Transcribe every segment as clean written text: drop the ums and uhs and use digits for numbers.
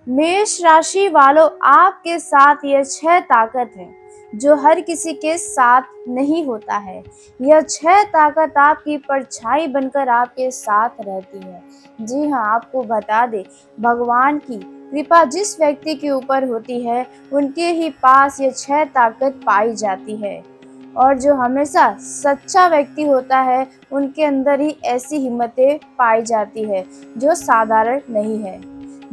मेष राशि वालों, आपके साथ यह 6 ताकत है जो हर किसी के साथ नहीं होता है। यह 6 ताकत आपकी परछाई बनकर आपके साथ रहती है। जी हाँ, आपको बता दें, भगवान की कृपा जिस व्यक्ति के ऊपर होती है उनके ही पास ये 6 ताकत पाई जाती है। और जो हमेशा सच्चा व्यक्ति होता है उनके अंदर ही ऐसी हिम्मतें पाई जाती है जो साधारण नहीं है।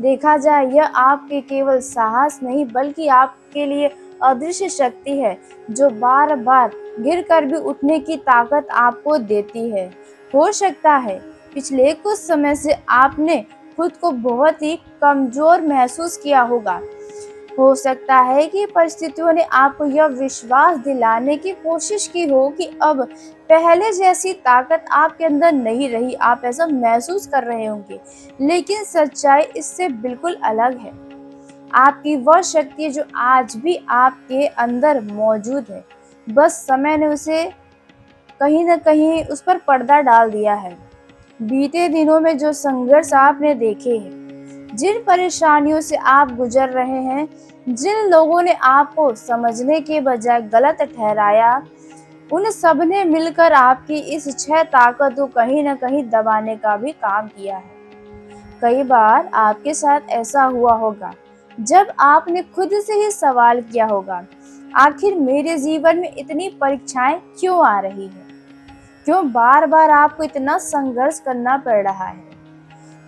देखा जाए, यह आपके केवल साहस नहीं बल्कि आपके लिए अदृश्य शक्ति है जो बार बार गिरकर भी उठने की ताकत आपको देती है। हो सकता है पिछले कुछ समय से आपने खुद को बहुत ही कमजोर महसूस किया होगा। हो सकता है कि परिस्थितियों ने आपको यह विश्वास दिलाने की कोशिश की हो कि अब पहले जैसी ताकत आपके अंदर नहीं रही, आप ऐसा महसूस कर रहे होंगे। लेकिन सच्चाई इससे बिल्कुल अलग है। आपकी वह शक्ति है जो आज भी आपके अंदर मौजूद है, बस समय ने उसे कहीं न कहीं उस पर पर्दा डाल दिया है। बीते दिनों में जो संघर्ष आपने देखे हैं, जिन परेशानियों से आप गुजर रहे हैं, जिन लोगों ने आपको समझने के बजाय गलत ठहराया, उन सब ने मिलकर आपकी इस 6 ताकत को कहीं न कहीं दबाने का भी काम किया है। कई बार आपके साथ ऐसा हुआ होगा जब आपने खुद से ही सवाल किया होगा, आखिर मेरे जीवन में इतनी परीक्षाएं क्यों आ रही है? क्यों बार बार आपको इतना संघर्ष करना पड़ रहा है?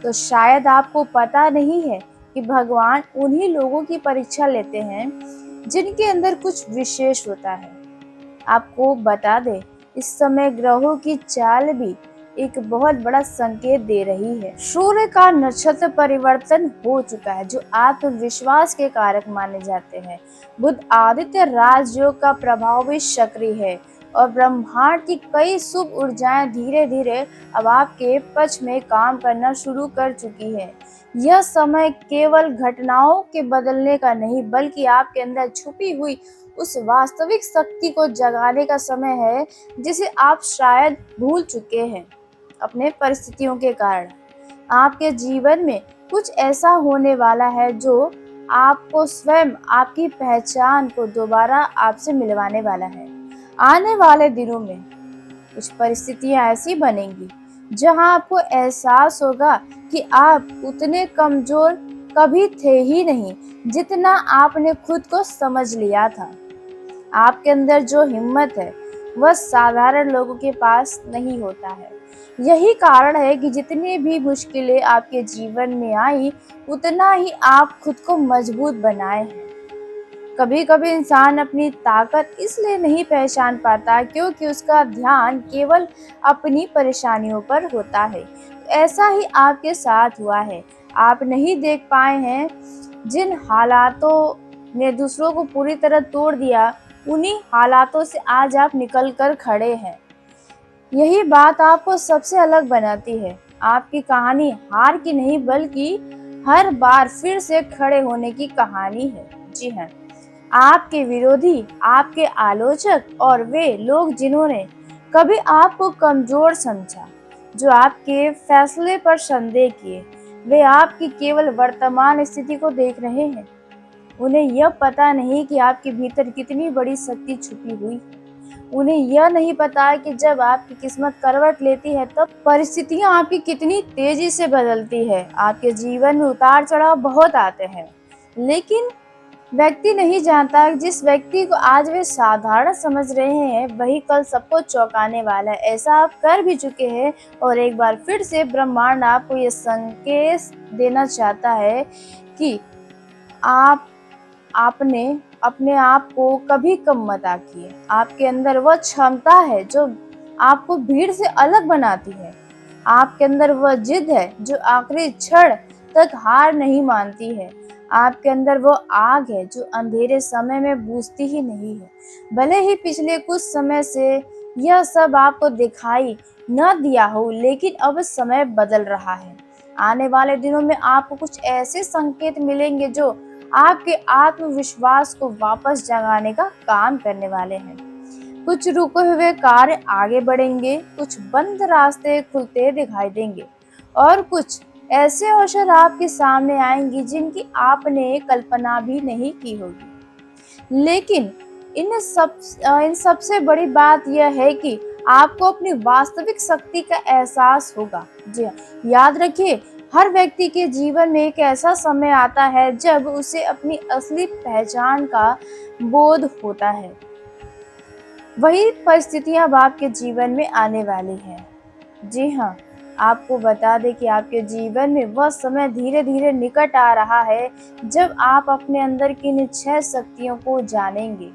तो शायद आपको पता नहीं है कि भगवान उन्हीं लोगों की परीक्षा लेते हैं जिनके अंदर कुछ विशेष होता है। आपको बता दें, इस समय ग्रहों की चाल भी एक बहुत बड़ा संकेत दे रही है। सूर्य का नक्षत्र परिवर्तन हो चुका है जो आत्मविश्वास के कारक माने जाते हैं। बुध आदित्य राजयोग का प्रभाव भी सक्रिय है और ब्रह्मांड की कई शुभ ऊर्जाएं धीरे धीरे अब आपके पक्ष में काम करना शुरू कर चुकी है। यह समय केवल घटनाओं के बदलने का नहीं बल्कि आपके अंदर छुपी हुई उस वास्तविक शक्ति को जगाने का समय है जिसे आप शायद भूल चुके हैं अपने परिस्थितियों के कारण। आपके जीवन में कुछ ऐसा होने वाला है जो आपको स्वयं आपकी पहचान को दोबारा आपसे मिलवाने वाला है। आने वाले दिनों में कुछ परिस्थितियां ऐसी बनेंगी जहां आपको एहसास होगा कि आप उतने कमजोर कभी थे ही नहीं जितना आपने खुद को समझ लिया था। आपके अंदर जो हिम्मत है वह साधारण लोगों के पास नहीं होता है। यही कारण है कि जितनी भी मुश्किलें आपके जीवन में आई, उतना ही आप खुद को मजबूत बनाए हैं। कभी कभी इंसान अपनी ताकत इसलिए नहीं पहचान पाता क्योंकि उसका ध्यान केवल अपनी परेशानियों पर होता है। ऐसा ही आपके साथ हुआ है। आप नहीं देख पाए हैं जिन हालातों ने दूसरों को पूरी तरह तोड़ दिया, उन्हीं हालातों से आज आप निकल कर खड़े हैं। यही बात आपको सबसे अलग बनाती है। आपकी कहानी हार की नहीं बल्कि हर बार फिर से खड़े होने की कहानी है। जी हाँ, आपके विरोधी, आपके आलोचक और वे लोग जिन्होंने कभी आपको कमजोर समझा, जो आपके फैसले पर संदेह किए, वे आपकी केवल वर्तमान स्थिति को देख रहे हैं। उन्हें यह पता नहीं कि आपके भीतर कितनी बड़ी शक्ति छुपी हुई है। उन्हें यह नहीं पता कि जब आपकी किस्मत करवट लेती है तब परिस्थितियां आपकी कितनी तेजी से बदलती है। आपके जीवन में उतार चढ़ाव बहुत आते हैं, लेकिन व्यक्ति नहीं जानता कि जिस व्यक्ति को आज वे साधारण समझ रहे हैं वही कल सबको चौंकाने वाला है। ऐसा आप कर भी चुके हैं और एक बार फिर से ब्रह्मांड आपको ये संकेत देना चाहता है कि आपने अपने आप को कभी कम मत आंकिए। आपके अंदर वह क्षमता है जो आपको भीड़ से अलग बनाती है। आपके अंदर वह जिद है जो आखिरी क्षण तक हार नहीं मानती है। आपके अंदर वो आग है जो अंधेरे समय में बुझती ही नहीं है। भले ही पिछले कुछ समय से यह सब आपको दिखाई न दिया हो, लेकिन अब समय बदल रहा है। आने वाले दिनों में आपको कुछ ऐसे संकेत मिलेंगे जो आपके आत्मविश्वास को वापस जगाने का काम करने वाले हैं। कुछ रुके हुए कार्य आगे बढ़ेंगे, कुछ बंद रास्ते खुलते दिखाई देंगे और कुछ ऐसे अवसर आपके सामने आएंगी जिनकी आपने कल्पना भी नहीं की होगी। लेकिन इन सबसे बड़ी बात यह है कि आपको अपनी वास्तविक शक्ति का एहसास होगा। जी हाँ, याद रखिए, हर व्यक्ति के जीवन में एक ऐसा समय आता है जब उसे अपनी असली पहचान का बोध होता है। वही परिस्थितियां अब आपके जीवन में आने वाली हैं। जी हाँ, आपको बता दें कि आपके जीवन में वह समय धीरे धीरे निकट आ रहा है जब आप अपने अंदर की इन 6 शक्तियों को जानेंगे।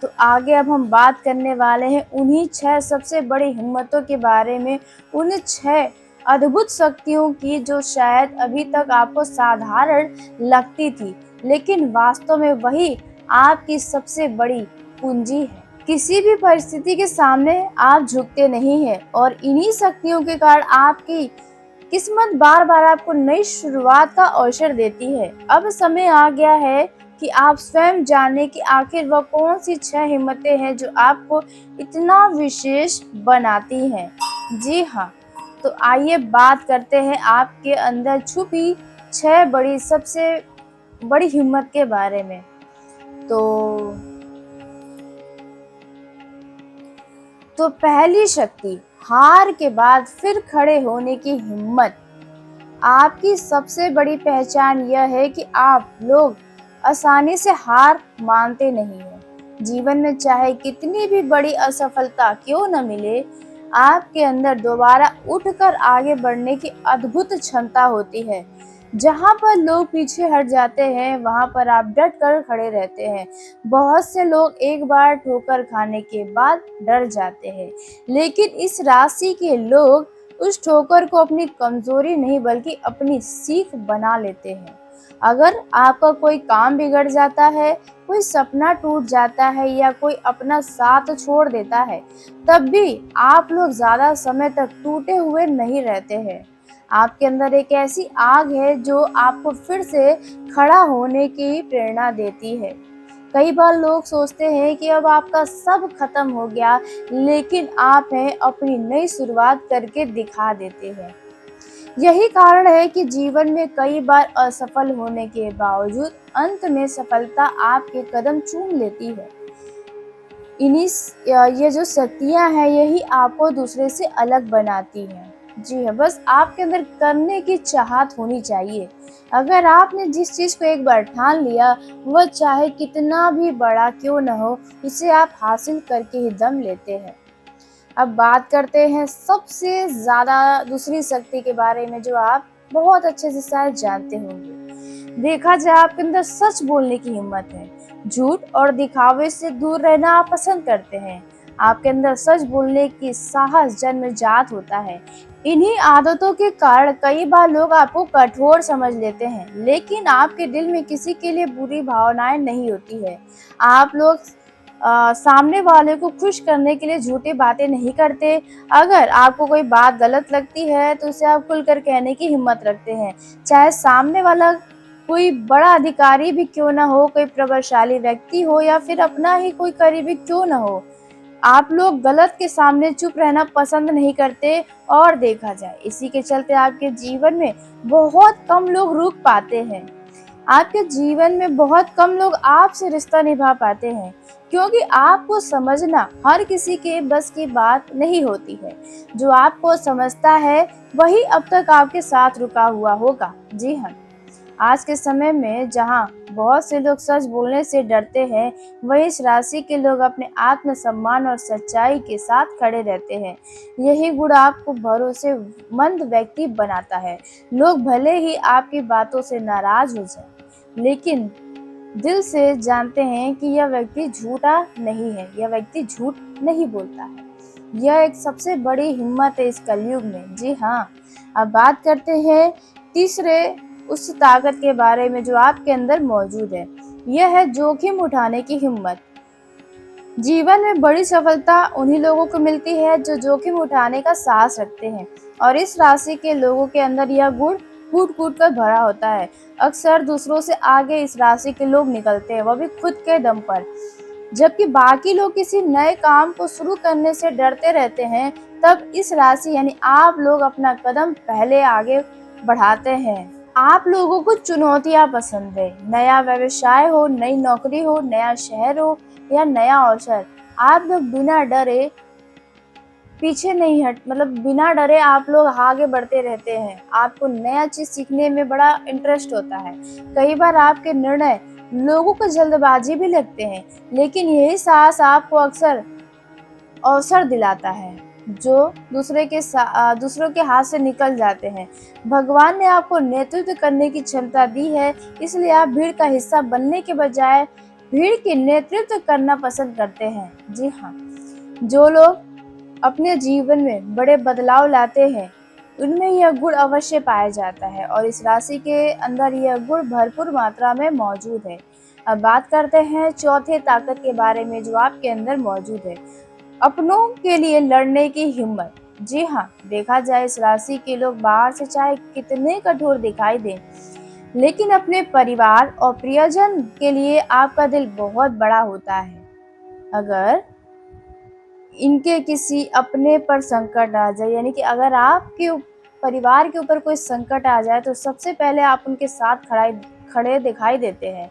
तो आगे अब हम बात करने वाले हैं उन्हीं 6 सबसे बड़ी हिम्मतों के बारे में, उन 6 अद्भुत शक्तियों की जो शायद अभी तक आपको साधारण लगती थी, लेकिन वास्तव में वही आपकी सबसे बड़ी पूंजी है। किसी भी परिस्थिति के सामने आप झुकते नहीं हैं और इन्हीं शक्तियों के कारण आपकी किस्मत बार बार आपको नई शुरुआत का अवसर देती है। अब समय आ गया है कि आप स्वयं जाने कि आखिर वह कौन सी 6 हिम्मतें हैं जो आपको इतना विशेष बनाती हैं। जी हाँ, तो आइए बात करते हैं आपके अंदर छुपी 6 सबसे बड़ी हिम्मत के बारे में। तो पहली शक्ति, हार के बाद फिर खड़े होने की हिम्मत। आपकी सबसे बड़ी पहचान यह है कि आप लोग आसानी से हार मानते नहीं हैं। जीवन में चाहे कितनी भी बड़ी असफलता क्यों न मिले, आपके अंदर दोबारा उठकर आगे बढ़ने की अद्भुत क्षमता होती है। जहाँ पर लोग पीछे हट जाते हैं, वहाँ पर आप डट कर खड़े रहते हैं। बहुत से लोग एक बार ठोकर खाने के बाद डर जाते हैं, लेकिन इस राशि के लोग उस ठोकर को अपनी कमजोरी नहीं बल्कि अपनी सीख बना लेते हैं। अगर आपका कोई काम बिगड़ जाता है, कोई सपना टूट जाता है या कोई अपना साथ छोड़ देता है, तब भी आप लोग ज्यादा समय तक टूटे हुए नहीं रहते हैं। आपके अंदर एक ऐसी आग है जो आपको फिर से खड़ा होने की प्रेरणा देती है। कई बार लोग सोचते हैं कि अब आपका सब खत्म हो गया, लेकिन आप हैं अपनी नई शुरुआत करके दिखा देते हैं। यही कारण है कि जीवन में कई बार असफल होने के बावजूद अंत में सफलता आपके कदम चूम लेती है। इन्हीं ये जो शक्तियां हैं, यही आपको दूसरे से अलग बनाती हैं। जी हाँ, बस आपके अंदर करने की चाहत होनी चाहिए। अगर आपने जिस चीज को एक बार ठान लिया, वह चाहे कितना भी बड़ा क्यों न हो, उसे आप हासिल करके ही दम लेते हैं। अब बात करते हैं सबसे ज्यादा दूसरी शक्ति के बारे में, जो आप बहुत अच्छे से शायद जानते होंगे। देखा जाए, आपके अंदर सच बोलने की हिम्मत है। झूठ और दिखावे से दूर रहना आप पसंद करते हैं। आपके अंदर सच बोलने की साहस जन्मजात होता है। इन्हीं आदतों के कारण कई बार लोग आपको कठोर समझ लेते हैं, लेकिन आपके दिल में किसी के लिए बुरी भावनाएं नहीं होती है। आप लोग सामने वाले को खुश करने के लिए झूठी बातें नहीं करते। अगर आपको कोई बात गलत लगती है तो उसे आप खुलकर कहने की हिम्मत रखते हैं, चाहे सामने वाला कोई बड़ा अधिकारी भी क्यों ना हो, कोई प्रभावशाली व्यक्ति हो या फिर अपना ही कोई करीबी क्यों ना हो। आप लोग गलत के सामने चुप रहना पसंद नहीं करते। और देखा जाए, इसी के चलते आपके जीवन में बहुत कम लोग रुक पाते हैं। आपके जीवन में बहुत कम लोग आपसे रिश्ता निभा पाते हैं, क्योंकि आपको समझना हर किसी के बस की बात नहीं होती है। जो आपको समझता है वही अब तक आपके साथ रुका हुआ होगा। जी हाँ, आज के समय में जहाँ बहुत से लोग सच बोलने से डरते हैं, वही इस राशि के लोग अपने आत्मसम्मान और सच्चाई के साथ खड़े रहते हैं। यही गुण आपको भरोसेमंद व्यक्ति बनाता है। लोग भले ही आपकी बातों से नाराज हो जाए, लेकिन दिल से जानते हैं कि यह व्यक्ति झूठा नहीं है, यह व्यक्ति झूठ नहीं बोलता है। यह एक सबसे बड़ी हिम्मत है इस कलयुग में। जी हाँ, अब बात करते हैं तीसरे उस ताकत के बारे में जो आपके अंदर मौजूद है। यह है जोखिम उठाने की हिम्मत। जीवन में बड़ी सफलता उन्हीं लोगों को मिलती है जो जोखिम उठाने का साहस रखते हैं, और इस राशि के लोगों के अंदर यह गुण कूट कूट कर भरा होता है। अक्सर दूसरों से आगे इस राशि के लोग निकलते हैं, वह भी खुद के दम पर। जबकि बाकी लोग किसी नए काम को शुरू करने से डरते रहते हैं, तब इस राशि यानी आप लोग अपना कदम पहले आगे बढ़ाते हैं। आप लोगों को चुनौतियाँ पसंद है, नया व्यवसाय हो, नई नौकरी हो, नया शहर हो या नया अवसर, आप लोग बिना डरे पीछे नहीं बिना डरे आप लोग आगे बढ़ते रहते हैं। आपको नया चीज़ सीखने में बड़ा इंटरेस्ट होता है। कई बार आपके निर्णय लोगों को जल्दबाजी भी लगते हैं, लेकिन यही साहस आपको अक्सर अवसर दिलाता है, जो दूसरों के हाथ से निकल जाते हैं। भगवान ने आपको नेतृत्व करने की क्षमता दी है, इसलिए आप भीड़ का हिस्सा बनने के बजाय भीड़ की नेतृत्व करना पसंद करते हैं। जी हाँ, जो लोग अपने जीवन में बड़े बदलाव लाते हैं, उनमें यह गुण अवश्य पाया जाता है और इस राशि के अंदर यह गुण भरपूर मात्रा में मौजूद है। अब बात करते हैं चौथे ताकत के बारे में जो आपके अंदर मौजूद है, अपनों के लिए लड़ने की हिम्मत। जी हाँ, देखा जाए इस राशि के लोग बाहर से चाहे कितने कठोर दिखाई दें, लेकिन अपने परिवार और प्रियजन के लिए आपका दिल बहुत बड़ा होता है। अगर इनके किसी अपने पर संकट आ जाए, यानी कि अगर आपके परिवार के ऊपर कोई संकट आ जाए, तो सबसे पहले आप उनके साथ खड़े दिखाई देते हैं।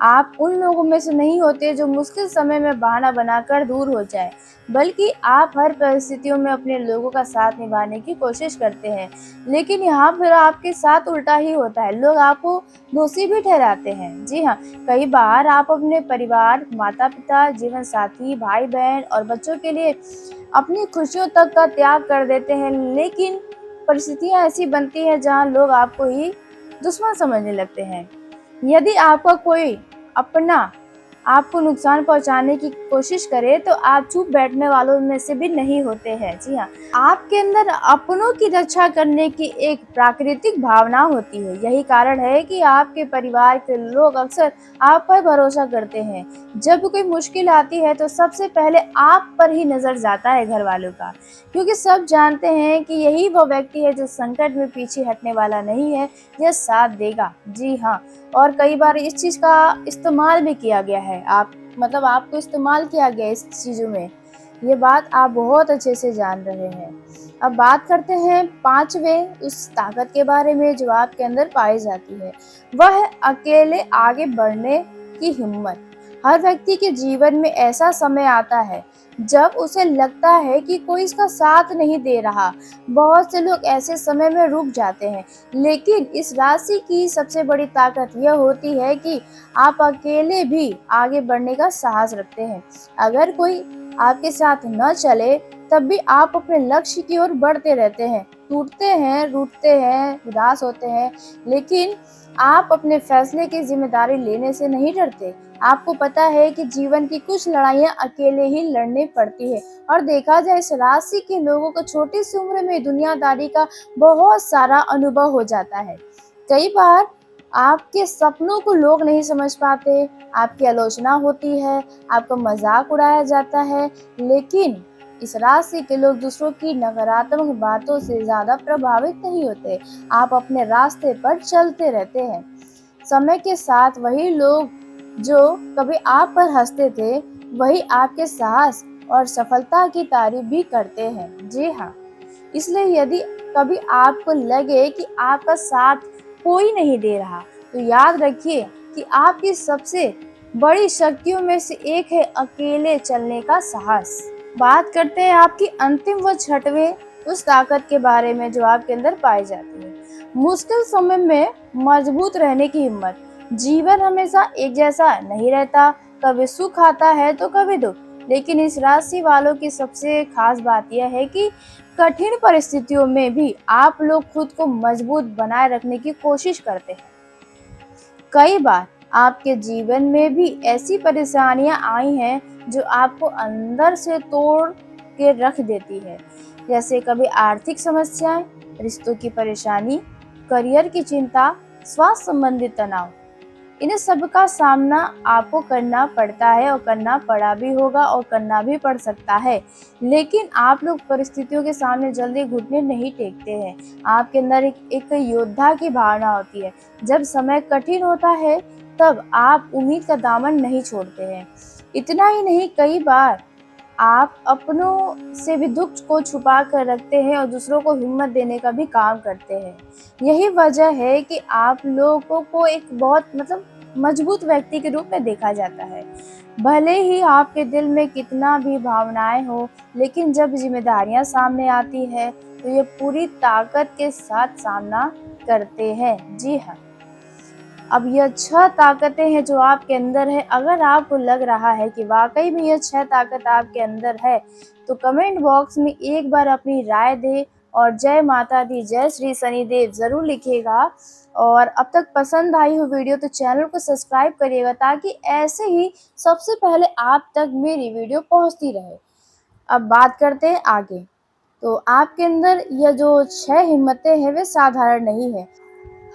आप उन लोगों में से नहीं होते जो मुश्किल समय में बहाना बनाकर दूर हो जाए, बल्कि आप हर परिस्थितियों में अपने लोगों का साथ निभाने की कोशिश करते हैं। लेकिन यहाँ पर आपके साथ उल्टा ही होता है, लोग आपको दोषी भी ठहराते हैं। जी हाँ, कई बार आप अपने परिवार, माता-पिता, जीवन साथी, भाई-बहन और बच्चों के लिए अपनी खुशियों तक का त्याग कर देते हैं, लेकिन परिस्थितियाँ ऐसी बनती हैं जहाँ लोग आपको ही दुश्मन समझने लगते हैं। यदि आपका कोई अपना आपको नुकसान पहुंचाने की कोशिश करे, तो आप चुप बैठने वालों में से भी नहीं होते हैं। जी हाँ, आपके अंदर अपनों की रक्षा करने की एक प्राकृतिक भावना होती है। यही कारण है कि आपके परिवार के लोग अक्सर आप पर भरोसा करते हैं। जब कोई मुश्किल आती है, तो सबसे पहले आप पर ही नजर जाता है घर वालों का, क्योंकि सब जानते हैं कि यही वो व्यक्ति है जो संकट में पीछे हटने वाला नहीं है, यह साथ देगा। जी हाँ, और कई बार इस चीज़ का इस्तेमाल भी किया गया है। आपको इस्तेमाल किया गया है इस चीज़ों में। ये बात आप बहुत अच्छे से जान रहे हैं। अब बात करते हैं पाँचवें उस ताकत के बारे में जो आपके अंदर पाई जाती है। वह है अकेले आगे बढ़ने की हिम्मत। हर व्यक्ति के जीवन में ऐसा समय आता है जब उसे लगता है कि कोई इसका साथ नहीं दे रहा। बहुत से लोग ऐसे समय में रुक जाते हैं, लेकिन इस राशि की सबसे बड़ी ताकत यह होती है कि आप अकेले भी आगे बढ़ने का साहस रखते हैं। अगर कोई आपके साथ न चले, तब भी आप अपने लक्ष्य की ओर बढ़ते रहते हैं। टूटते हैं, रूठते हैं, उदास होते हैं, लेकिन आप अपने फैसले की जिम्मेदारी लेने से नहीं डरते। आपको पता है कि जीवन की कुछ लड़ाइयाँ अकेले ही लड़नी पड़ती है, और देखा जाए इस राशि के लोगों को छोटी सी उम्र में दुनियादारी का बहुत सारा अनुभव हो जाता है। कई बार आपके सपनों को लोग नहीं समझ पाते, आपकी आलोचना होती है, आपका मजाक उड़ाया जाता है, लेकिन इस राशि के लोग दूसरों की नकारात्मक बातों से ज्यादा प्रभावित नहीं होते। आप अपने रास्ते पर चलते रहते हैं। समय के साथ वही लोग जो कभी आप पर हंसते थे, वही आपके साहस और सफलता की तारीफ भी करते हैं। जी हाँ, इसलिए यदि कभी आपको लगे कि आपका साथ कोई नहीं दे रहा, तो याद रखिए कि आपकी सबसे बड़ी शक्तियों में से एक है अकेले चलने का साहस। बात करते हैं आपकी अंतिम व छठवें उस ताकत के बारे में जो आपके अंदर पाई जाती है, मुश्किल समय में मजबूत रहने की हिम्मत। जीवन हमेशा एक जैसा नहीं रहता, कभी सुख आता है तो कभी दुख, लेकिन इस राशि वालों की सबसे खास बात यह है कि कठिन परिस्थितियों में भी आप लोग खुद को मजबूत बनाए रखने की कोशिश करते हैं। कई बार आपके जीवन में भी ऐसी परेशानियां आई हैं जो आपको अंदर से तोड़ के रख देती है, जैसे कभी आर्थिक समस्याएं, रिश्तों की परेशानी, करियर की चिंता, स्वास्थ्य संबंधित तनाव। इन सब का सामना आपको करना पड़ता है, और करना पड़ा भी होगा और करना भी पड़ सकता है, लेकिन आप लोग परिस्थितियों के सामने जल्दी घुटने नहीं टेकते हैं। आपके अंदर एक योद्धा की भावना होती है। जब समय कठिन होता है, तब आप उम्मीद का दामन नहीं छोड़ते हैं। इतना ही नहीं, कई बार आप अपनों से भी दुख को छुपा कर रखते हैं और दूसरों को हिम्मत देने का भी काम करते हैं। यही वजह है कि आप लोगों को एक बहुत मजबूत व्यक्ति के रूप में देखा जाता है। भले ही आपके दिल में कितना भी भावनाएं हो, लेकिन जब जिम्मेदारियां सामने आती है तो ये पूरी ताकत के साथ सामना करते हैं। जी हाँ, अब यह 6 ताकतें हैं जो आपके अंदर है। अगर आपको लग रहा है कि वाक़ई में यह 6 ताकत आपके अंदर है, तो कमेंट बॉक्स में एक बार अपनी राय दें और जय माता दी, जय श्री शनिदेव ज़रूर लिखिएगा। और अब तक पसंद आई हो वीडियो तो चैनल को सब्सक्राइब करिएगा, ताकि ऐसे ही सबसे पहले आप तक मेरी वीडियो पहुंचती रहे। अब बात करते हैं आगे। तो आपके अंदर यह जो 6 हिम्मतें हैं वे साधारण नहीं है।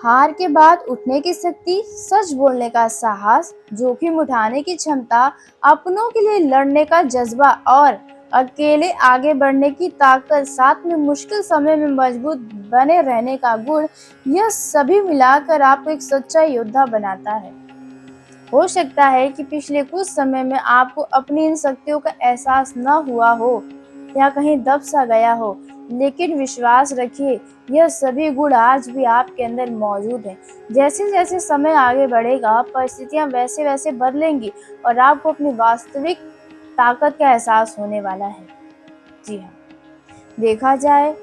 हार के बाद उठने की शक्ति, सच बोलने का साहस, जोखिम उठाने की क्षमता, अपनों के लिए लड़ने का जज्बा और अकेले आगे बढ़ने की ताकत, साथ में मुश्किल समय में मजबूत बने रहने का गुण, यह सभी मिलाकर आपको एक सच्चा योद्धा बनाता है। हो सकता है कि पिछले कुछ समय में आपको अपनी इन शक्तियों का एहसास न हुआ हो या कहीं दब सा गया हो, लेकिन विश्वास रखिए, यह सभी गुण आज भी आपके अंदर मौजूद हैं। जैसे जैसे समय आगे बढ़ेगा, परिस्थितियां वैसे वैसे बदलेंगी और आपको अपनी वास्तविक ताकत का एहसास होने वाला है। जी हाँ, देखा जाए,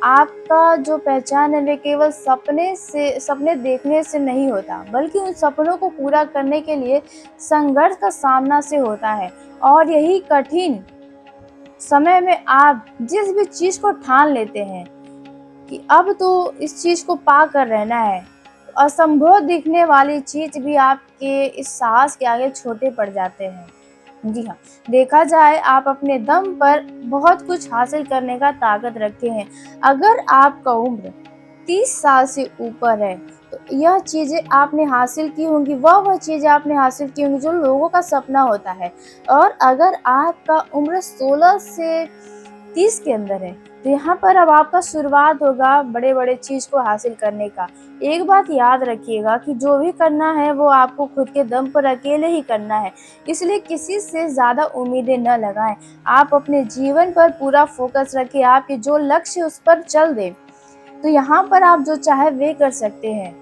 आपका जो पहचान है वे केवल सपने देखने से नहीं होता, बल्कि उन सपनों को पूरा करने के लिए संघर्ष का सामना से होता है। और यही कठिन समय में आप जिस भी चीज को ठान लेते हैं कि अब तो इस चीज को पा कर रहना है, तो असंभव दिखने वाली चीज भी आपके इस साहस के आगे छोटे पड़ जाते हैं। जी हाँ, देखा जाए, आप अपने दम पर बहुत कुछ हासिल करने का ताकत रखते हैं। अगर आपका उम्र 30 साल से ऊपर है, तो यह चीज़ें आपने हासिल की होंगी, वह चीज़ें आपने हासिल की होंगी जो लोगों का सपना होता है। और अगर आपका उम्र 16 से 30 के अंदर है, तो यहाँ पर अब आपका शुरुआत होगा बड़े-बड़े चीज़ को हासिल करने का। एक बात याद रखिएगा कि जो भी करना है वो आपको खुद के दम पर अकेले ही करना है, इसलिए किसी से ज़्यादा उम्मीदें न लगाएं। आप अपने जीवन पर पूरा फोकस रखें, आपके जो लक्ष्य है उस पर चल दें, तो यहाँ पर आप जो चाहे वे कर सकते हैं।